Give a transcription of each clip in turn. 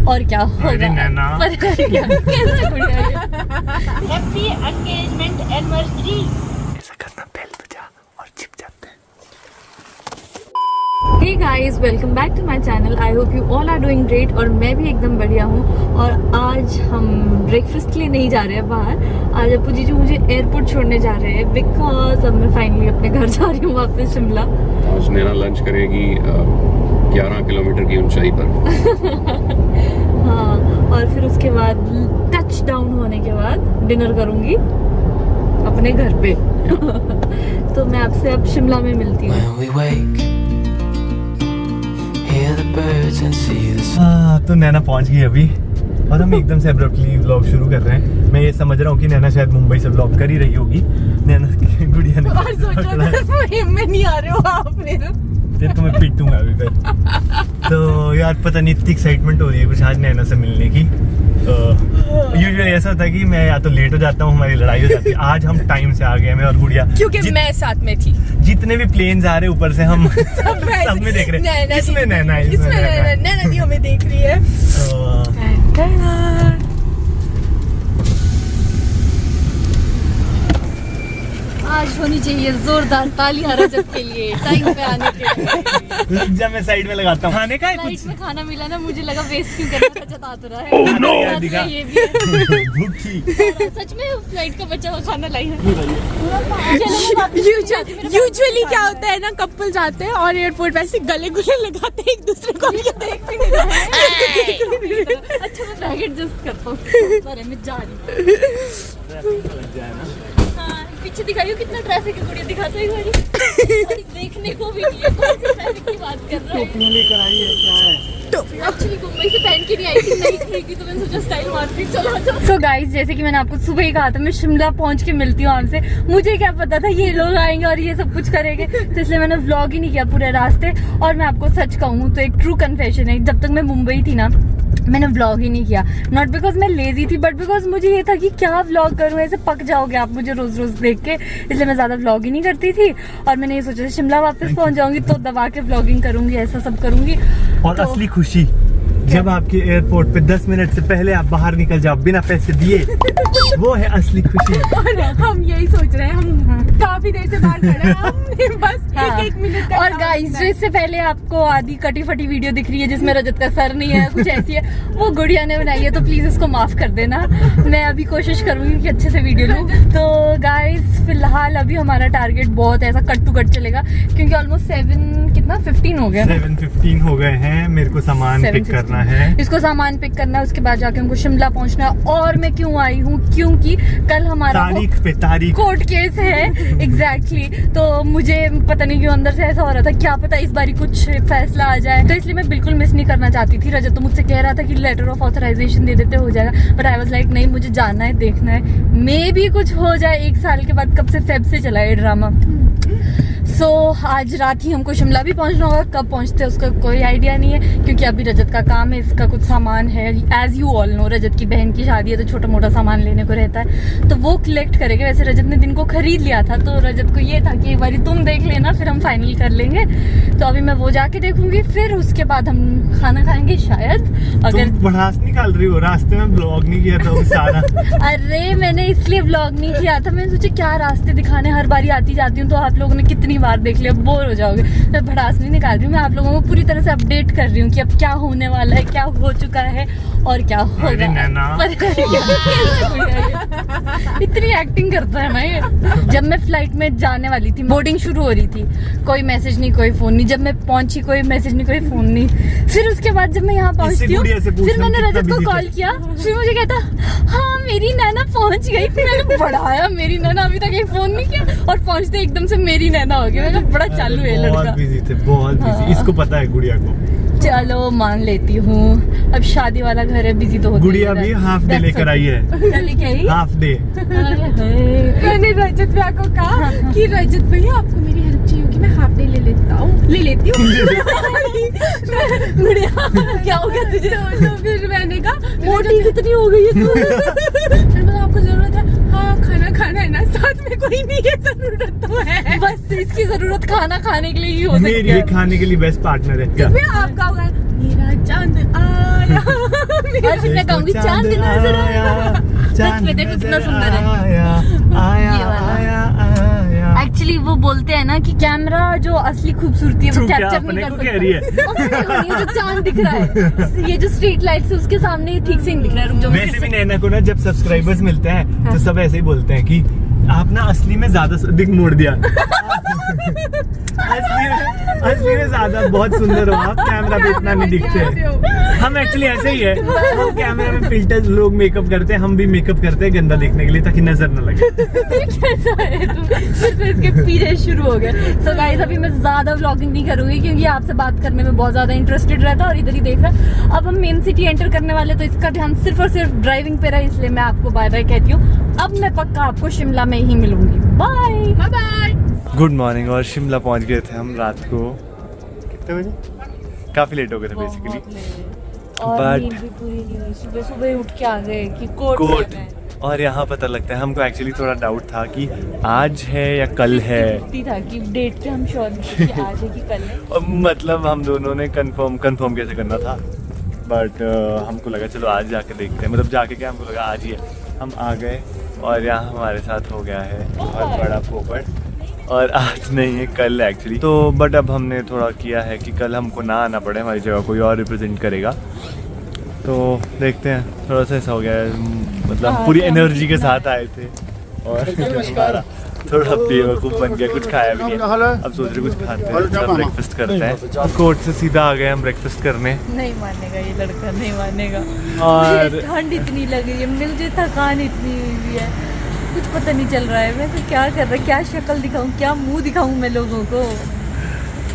और क्या होगा। Happy engagement anniversary. ऐसा करना पहले तो जा और छिप जाते हैं। Hey guys, welcome back to my channel. I hope you all are doing great. और मैं भी एकदम बढ़िया हूँ। और आज हम ब्रेकफास्ट के लिए नहीं जा रहे हैं बाहर। आज अपू जीजू मुझे एयरपोर्ट छोड़ने जा रहे हैं बिकॉज अब मैं फाइनली अपने घर जा रही हूँ वापस शिमला। आज नैना लंच करेगी 11 किलोमीटर की ऊंचाई पर। हाँ, और फिर उसके बाद टच डाउन होने के बाद डिनर करूंगी अपने घर पे। तो मैं आपसे अब शिमला में मिलती हूँ। हाँ, तो नैना पहुंच गई अभी और हम एकदम से अब्रप्टली व्लॉग शुरू कर रहे हैं। मैं ये समझ रहा हूँ कि नैना शायद मुंबई से व्लॉग कर ही रही होगी। नैना की गुड़िया ने में नहीं आ रहे हो आप फिर तो मैं पीटूंगा अभी फिर। तो यार पता नहीं इतनी एक्साइटमेंट हो रही है कुछ आज नैना से मिलने की। यूजुअली ऐसा होता है कि मैं या तो लेट हो जाता हूँ, हमारी लड़ाई हो जाती है। आज हम टाइम से आ गए, मैं और गुड़िया, क्योंकि मैं साथ में थी। जितने भी प्लेन्स आ रहे ऊपर से हम सब में देख रहे हैं। इसमें नैना भी हमें देख रही है। आज होनी चाहिए जोरदार तालियां रजत के लिए टाइम पे आने के लिए। जब मैं साइड में लगाता हूँ खाने का है फ्लाइट कुछ में खाना मिला ना, मुझे लगा वेस्ट क्यों करना, रजत आ तो रहा है। Oh no! साथ में ये भी है। भूखी सच में फ्लाइट का बचा हुआ खाना लाई है। यूजुअली क्या होता है ना, कपल जाते हैं और एयरपोर्ट पे ऐसे गले गुले लगाते हैं एक दूसरे को। देख भी नहीं रहा है। अच्छा मैं बैग एडजस्ट करता हूँ। अरे मैं जा रही हूँ। हाँ, पीछे दिखाइयो कितना ट्रैफिक है। गुड़िया दिखाता ही बड़ी देखने को भी नहीं है। कौन सी ट्रैफिक की बात कर रहा है? लेकर आई है क्या है? एक्चुअली मुंबई से पहन के नहीं आई थी, नहीं खरीदी तो मैंने सोचा स्टाइल मारती चलो। सो गाइस, जैसे कि मैंने आपको सुबह ही कहा था मैं शिमला पहुंच के मिलती हूँ आपसे। मुझे क्या पता था ये लोग आएंगे और ये सब कुछ करेंगे, तो इसलिए मैंने व्लॉग ही नहीं किया पूरे रास्ते। और मैं आपको सच कहूँ तो एक ट्रू कन्फेशन है, जब तक मैं मुंबई थी ना मैंने व्लॉग ही नहीं किया। नॉट बिकॉज मैं लेजी थी, बट बिकॉज मुझे ये था कि क्या व्लॉग करूँ, ऐसे पक जाओगे आप मुझे रोज रोज देख के। इसलिए मैं ज्यादा व्लॉग ही नहीं करती थी। और मैंने ये सोचा शिमला वापस पहुंच जाऊंगी तो दबा के व्लॉगिंग करूंगी, ऐसा सब करूंगी। और असली खुशी जब आपके एयरपोर्ट पे 10 मिनट से पहले आप बाहर निकल जाओ बिना पैसे दिए, वो है असली खुशी। और हम यही सोच रहे हैं, हम काफी देर से बाहर खड़े हैं, हमने बस एक मिनट का। और गाइस, जो इससे पहले आपको आधी कटी फटी वीडियो दिख रही है जिसमें रजत का सर नहीं है, कुछ ऐसी है, वो गुड़िया ने बनाई है, तो प्लीज उसको माफ कर देना। मैं अभी कोशिश करूंगी कि अच्छे से वीडियो लूं। तो गाइस, फिलहाल अभी हमारा टारगेट बहुत ऐसा कट टू कट चलेगा, क्योंकि ऑलमोस्ट 15 हो गया। 7:15 हो गए हैं। मेरे को सामान पिक करना है, इसको सामान पिक करना है, उसके बाद जाके हमको शिमला पहुंचना है। और मैं क्यों आई हूँ, क्योंकि कल हमारा तारीख कोर्ट केस है। एग्जैक्टली। तो मुझे पता नहीं क्यों अंदर से ऐसा हो रहा था, क्या पता इस बारी कुछ फैसला आ जाए, तो इसलिए मैं बिल्कुल मिस नहीं करना चाहती थी। रजत तो मुझसे कह रहा था कि लेटर ऑफ ऑथराइजेशन दे देते हो जाएगा, बट आई वाज लाइक नहीं, मुझे जाना है, देखना है, मे भी कुछ हो जाए। 1 साल के बाद, कब से फेब से चला है ड्रामा। सो आज रात ही हमको शिमला भी पहुंचना होगा। कब पहुंचते हैं उसका कोई आइडिया नहीं है, क्योंकि अभी रजत का काम है, इसका कुछ सामान है। एज यू ऑल नो, रजत की बहन की शादी है तो छोटा मोटा सामान लेने को रहता है, तो वो कलेक्ट करेगा। वैसे रजत ने दिन को खरीद लिया था, तो रजत को ये था कि एक बार तुम देख लेना, फिर हम फाइनल कर लेंगे। तो अभी मैं वो जाके देखूंगी, फिर उसके बाद हम खाना खाएंगे शायद। अगर भड़ास निकाल रही हो, रास्ते में ब्लॉग नहीं किया था वो सारा। अरे मैंने इसलिए व्लॉग नहीं किया था, मैंने सोचा क्या रास्ते दिखाने, हर बारी आती जाती हूँ तो आप लोगों ने कितनी बार देख लिया, बोर हो जाओगे। मैं भड़ास नहीं निकाल रही हूँ, मैं आप लोगों को पूरी तरह से अपडेट कर रही हूँ कि अब क्या होने वाला है, क्या हो चुका है और क्या होगा। इतनी एक्टिंग करता है ना ये। जब मैं फ्लाइट में जाने वाली थी, बोर्डिंग शुरू हो रही थी, कोई मैसेज नहीं, कोई फोन नहीं। जब मैं पहुंची, कोई मैसेज नहीं, कोई फोन नहीं। फिर उसके बाद जब मैं यहाँ पहुंचती हूँ, फिर मैंने रजत को कॉल किया, फिर मुझे कहता हाँ मेरी नैना पहुंच गई। फिर मैंने बढ़ाया, मेरी नैना अभी तक एक फोन नहीं किया, और पहुंचते एकदम से मेरी नैना हो गई। मैं बड़ा चालू है लड़का, बहुत बिजी थे, बहुत बिजी। इसको पता है गुड़िया को। चलो मान लेती हूँ, अब शादी वाला घर है, बिजी तो होता है। गुड़िया भी हाफ डे लेकर आई है, हाफ डे। मैंने रजत भैया को कहा कि रजत भैया आपको मेरी हेल्प चाहिए होगी, मैं हाफ डे ले लेती हूँ। क्या हो गया तुझे? तो फिर मैंने कहा मोटी कितनी हो गई है तू? आपको जरूरत है? हाँ, खाना खाना है ना, साथ में कोई नहीं है, जरूरत तो है। बस इसकी जरूरत खाना खाने के लिए ही हो सकती है। मेरी खाने के लिए बेस्ट पार्टनर है। आपका होगा मेरा चांद आया। और फिर मैं कहूँगी चांद नजर आया, सच में देखो कितना सुंदर है। ये वाला एक्चुअली वो बोलते हैं ना कि कैमरा जो असली खूबसूरती है वो कैप्चर नहीं कर सकता। कह रही है ये जो चांद दिख रहा है, ये जो स्ट्रीट लाइट्स है उसके सामने ठीक से नहीं दिख रहा है। रुक जाओ, वैसे भी नैना को ना जब सब्सक्राइबर्स मिलते हैं तो सब ऐसे ही बोलते हैं कि आप ना असली में ज्यादा दिख मोड़ दिया असली में ज्यादा बहुत सुंदर हो आप, कैमरा पे इतना नहीं दिखते हैं। हम एक्चुअली ऐसे ही है, हम कैमरा में फिल्टर लोग मेकअप करते हैं, हम भी मेकअप करते हैं गंदा दिखने के लिए ताकि नजर न लगे। कैसा है तू? फिर से इसके पीछे शुरू हो गए। सो गाइस अभी मैं ज्यादा व्लॉगिंग नहीं करूंगी क्योंकि आपसे बात करने में बहुत ज्यादा इंटरेस्टेड रहता और इधर ही देख रहा। अब हम मेन सिटी एंटर करने वाले तो इसका ध्यान सिर्फ और सिर्फ ड्राइविंग पे रहा, इसलिए मैं आपको बाय बाय कहती हूँ। अब मैं पक्का आपको शिमला में ही मिलूंगी। Bye bye bye. Good morning. और शिमला पहुंच गए थे हम रात को कितने बजे, काफी लेट हो गए थे बेसिकली, और But- नींद भी पूरी नहीं हुई। सुबह सुबह उठ के आ गए कि कोर्ट और यहाँ पता लगता है हमको एक्चुअली थोड़ा डाउट था कि आज है या कल है, था कि डेट पे हम श्योर नहीं थे कि आज है कि कल है। और मतलब हम दोनों ने कंफर्म कैसे करना था, बट हमको लगा चलो आज जाके देखते हैं, मतलब जाके क्या हमको लगा आज ही है। हम आ गए और यहाँ हमारे साथ हो गया है बहुत बड़ा पोपट, और आज नहीं है कल एक्चुअली। तो बट अब हमने थोड़ा किया है कि कल हमको ना आना पड़े, हमारी जगह कोई और रिप्रेजेंट करेगा। तो देखते हैं, थोड़ा सा ऐसा हो गया है, मतलब हम पूरी एनर्जी के साथ आए थे और हमारा थोड़ा बेवकूफ़ बन गया, कुछ खाया भी नहीं। अब सोच रहे कुछ खाते हैं, ब्रेकफास्ट करते हैं। कोर्ट से सीधा आ गए हम ब्रेकफास्ट करने। नहीं मानेगा ये लड़का, नहीं मानेगा। और मुझे ठंड इतनी लग रही है, मुझे थकान इतनी हुई है, कुछ पता नहीं चल रहा है मैं तो क्या कर रहा, क्या शक्ल दिखाऊं, क्या मुंह दिखाऊं मैं लोगों को।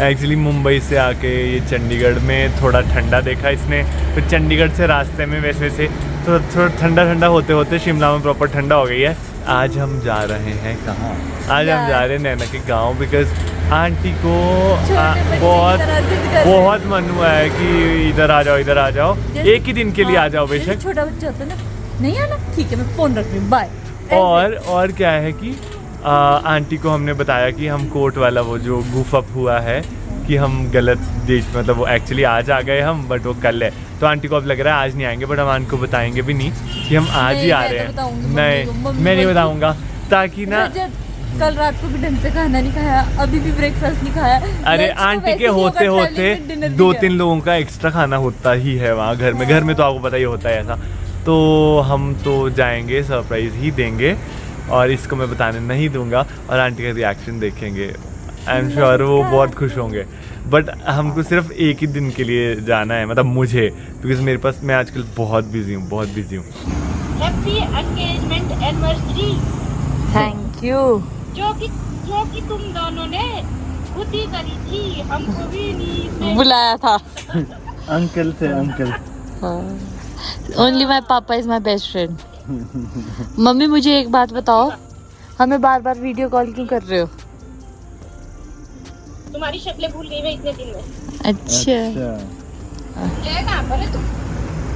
एक्चुअली मुंबई से आके ये चंडीगढ़ में थोड़ा ठंडा देखा इसने, तो चंडीगढ़ से रास्ते में वैसे तो थोड़ा ठंडा होते होते शिमला में प्रॉपर ठंडा हो गई है। आज हम जा रहे हैं कहाँ? आज हम जा रहे हैं नैना के गांव, बिकॉज आंटी को बहुत मन हुआ है कि इधर आ जाओ, इधर आ जाओ, एक ही दिन के लिए आ जाओ बेशक। छोटा बच्चा होता है ना, नहीं आना ठीक है मैं फोन रख रही हूँ, बाय। और क्या है कि आंटी को हमने बताया कि हम कोर्ट वाला वो जो गुफ अप हुआ है कि हम गलत डेट, मतलब वो एक्चुअली आज आ गए हम, बट वो कल है। तो आंटी को अब लग रहा है आज नहीं आएंगे, बट हम आंटी को बताएंगे भी नहीं कि हम आज ही आ रहे हैं। नहीं, मैं नहीं बताऊंगा, ताकि ना कल रात को भी ढंग से खाना नहीं खाया, अभी भी ब्रेकफास्ट नहीं खाया। अरे आंटी के होते होते 2-3 लोगों का एक्स्ट्रा खाना होता ही है वहाँ घर में तो आपको पता ही होता है ऐसा। तो हम तो जाएंगे, सरप्राइज ही देंगे और इसको मैं बताने नहीं दूंगा, और आंटी का रिएक्शन देखेंगे। आई एम श्योर वो बहुत खुश होंगे। बट हमको सिर्फ एक ही दिन के लिए जाना है, मतलब मुझे, बिकॉज मेरे पास, मैं आजकल बहुत बिजी हूँ। Happy engagement anniversary. Thank you. जो कि तुम दोनों ने खुद ही करी थी, हमको भी नहीं बुलाया था। अंकल थे अंकल। ओनली माई पापा is my best friend. Mummy मुझे एक बात बताओ, हमें बार बार वीडियो कॉल क्यों कर रहे हो? तुम्हारी शक्लें भूल गई मैं इतने दिन में। अच्छा। है कहाँ पर है तुम?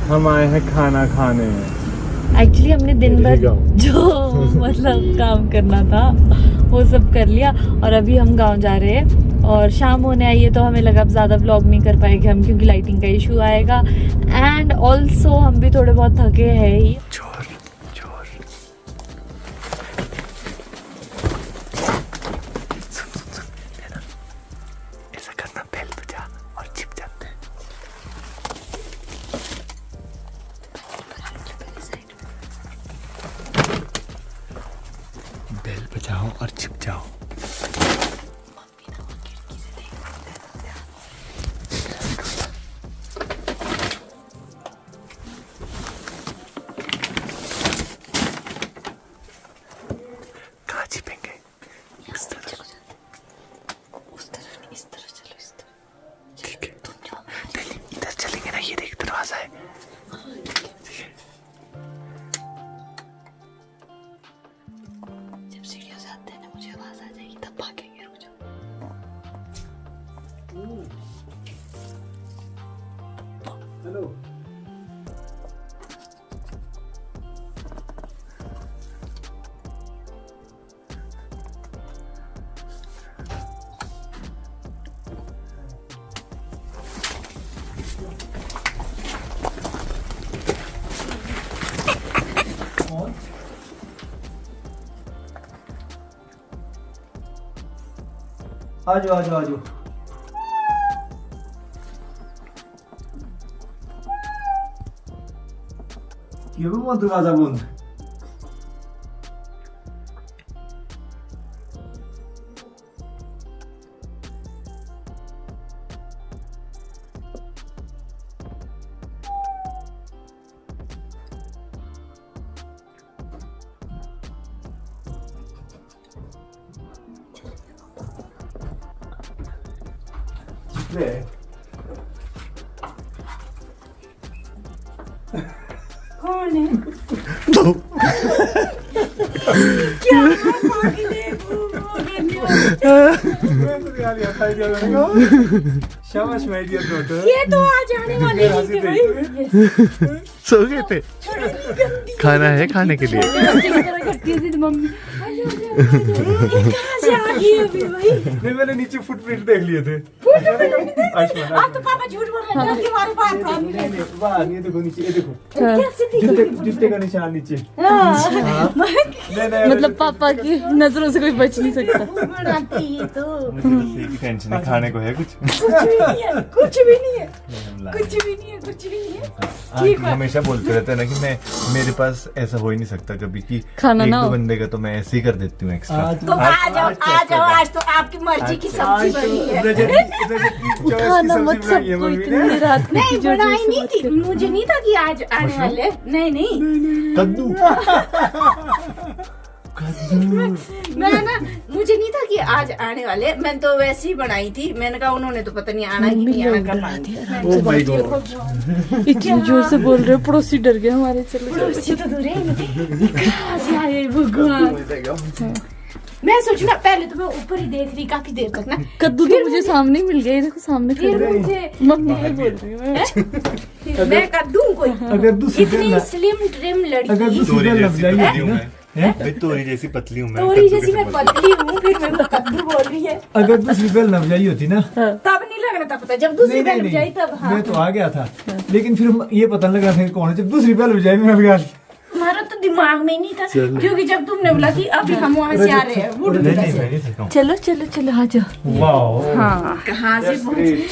हम आए हैं खाना खाने। एक्चुअली हमने दिन भर जो मतलब काम करना था वो सब कर लिया, और अभी हम गांव जा रहे हैं और शाम होने आई है, तो हमें लगा अब ज़्यादा व्लॉग नहीं कर पाएंगे हम क्योंकि लाइटिंग का इशू आएगा, एंड ऑल्सो हम भी थोड़े बहुत थके हैं ही। ऐसा करना, बेल बजा और छिप जाते हैं। बेल बजाओ और छिप जाओ। कहाँ छिपेंगे? इस तरफ, इस तरह चलो, इस तरह। ठीक है। नहीं, इधर चलेंगे ना, ये देख दरवाजा है। जब सीढ़ियों से आते हैं ना मुझे आवाज आ जाएगी। आ जाओ आ जाओ आ जाओ। क्यों वो दरवाजा बंद? कौन है? शाबाश माय डियर डॉटर। ये तो आ जाने वाले ही थे भाई। सो गए थे? खाना है खाने के लिए? करती है मम्मी। कहाँ से आ गई अभी भाई? नहीं, मैंने नीचे फुटप्रिंट देख लिए थे। आप तो पापा झूठ बोल रहे हैं कि हमारे पास काम नहीं है। वाह, ये देखो नीचे, ये देखो कैसे जूते का निशान नीचे। मतलब पापा की नजरों से कोई बच नहीं सकता। बनाती है तो मुझे की टेंशन है, खाने को है कुछ? कुछ भी नहीं है, कुछ भी नहीं है, कुछ भी नहीं है। आंटी हमेशा बोलते रहते हैं ना कि मैं, मेरे पास ऐसा हो ही नहीं सकता कभी कि खाना एक ना दो हो। बंदे का तो मैं ऐसे ही कर देती हूँ एक्स्ट्रा। तो आ जाओ आज तो आपकी मर्जी की सब्जी बनी है। खाना मत सबको इतनी रात को नहीं बनाई नहीं थी, मुझे नहीं था कि आज आने वाले। नहीं कद्दू। मैं ना, मुझे नहीं था कि आज आने वाले। मैं तो वैसे ही बनाई थी। मैंने कहा उन्होंने तो पता नहीं आना कि नहीं आना कर पाएंगे। Oh my God. इतनी जोर से बोल रहे हो, पड़ोसी डर गए हमारे। चलो पड़ोसी तो दूर है, कहाँ से आए भगवान। मैं सोचू ना, पहले तो मैं ऊपर ही देख रही काफी देर तक ना। कद्दू तो मुझे सामने ही मिल गया। ये देखो सामने फिर खड़े हैं। मुझे मम्मी ये बोल रही हूँ मैं कद्दू कोई अगर तू इतनी स्लिम ट्रिम लड़की, तोरी जैसी पतली हूँ मैं। भाई तोरी जैसी पतली हूँ मैं। तोरी जैसी मैं पतली हूँ, फिर मेरे को कद्दू बोल रही है। अगर दूसरी बेल नवजाई होती ना, तब नहीं लग रहा था पता। जब दूसरी बेल बजाई तब हाँ। मैं तो आ गया था, लेकिन फिर ये पता नहीं लगा था कौन है। जब दूसरी बेल बजाई मैं गया। तुम्हारा तो दिमाग में ही नहीं था, क्योंकि जब तुमने बोला कि अभी हम वहाँ से आ रहे हैं वुड विला से। चलो चलो चलो आ जाओ। वाह, हाँ कहाँ से पहुँचे?